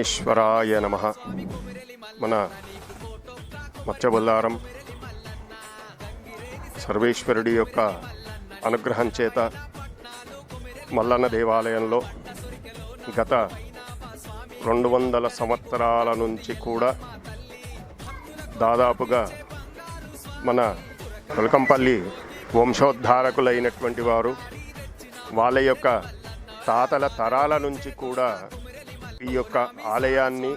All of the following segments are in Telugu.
ఈశ్వరాయ నమః. మన మత్స్యబొల్లారం సర్వేశ్వరుడి యొక్క అనుగ్రహం చేత మల్లన్న దేవాలయంలో గత 200 సంవత్సరాల నుంచి కూడా దాదాపుగా మన వెల్కంపల్లి వంశోద్ధారకులైనటువంటి వారు వాళ్ళ యొక్క తాతల తరాల నుంచి కూడా ఈ యొక్క ఆలయాన్ని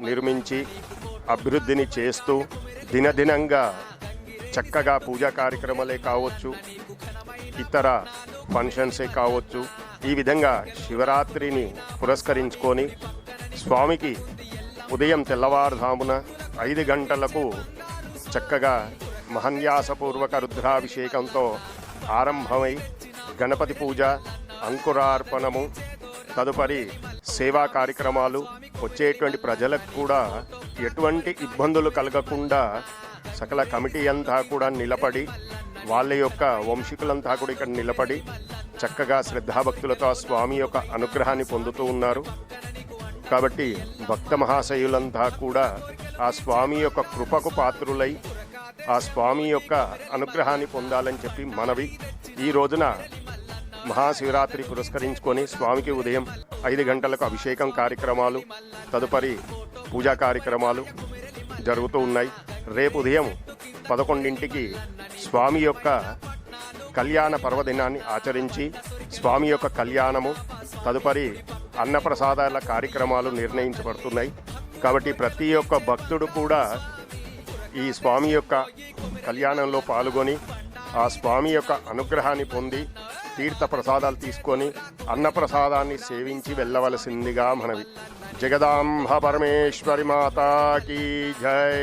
నిర్మించి అభివృద్ధిని చేస్తూ దినదినంగా చక్కగా పూజా కార్యక్రమాలే కావచ్చు, ఇతర ఫంక్షన్సే కావచ్చు, ఈ విధంగా శివరాత్రిని పురస్కరించుకొని స్వామికి ఉదయం తెల్లవారుజామున 5 గంటలకు చక్కగా మహన్యాసపూర్వక రుద్రాభిషేకంతో ఆరంభమై గణపతి పూజ, అంకురార్పణము, తదుపరి సేవా కార్యక్రమాలు, వచ్చేటువంటి ప్రజలకు కూడా ఎటువంటి ఇబ్బందులు కలగకుండా సకల కమిటీ అంతా కూడా నిలబడి, వాళ్ళ యొక్క వంశీకులంతా కూడా ఇక్కడ నిలబడి చక్కగా శ్రద్ధాభక్తులతో ఆ స్వామి యొక్క అనుగ్రహాన్ని పొందుతూ ఉన్నారు. కాబట్టి భక్త మహాశయులంతా కూడా ఆ స్వామి యొక్క కృపకు పాత్రులై ఆ స్వామి యొక్క అనుగ్రహాన్ని పొందాలని చెప్పి మనవి. ఈ రోజున మహాశివరాత్రి పురస్కరించుకొని స్వామికి ఉదయం 5 గంటలకు అభిషేకం కార్యక్రమాలు, తదుపరి పూజా కార్యక్రమాలు జరుగుతూ ఉన్నాయి. రేపు ఉదయం 11ంటికి స్వామి యొక్క కళ్యాణ పర్వదినాన్ని ఆచరించి స్వామి యొక్క కళ్యాణము, తదుపరి అన్నప్రసాదాల కార్యక్రమాలు నిర్ణయించబడుతున్నాయి. కాబట్టి ప్రతి ఒక్క భక్తుడు కూడా ఈ స్వామి యొక్క కళ్యాణంలో పాల్గొని ఆ స్వామి యొక్క అనుగ్రహాన్ని పొంది తీర్థ ప్రసాదాలు తీసుకొని అన్నప్రసాదాన్ని సేవించి వెళ్ళవలసిందిగా మనవి. జగదాంబ పరమేశ్వరి మాతాకి జై.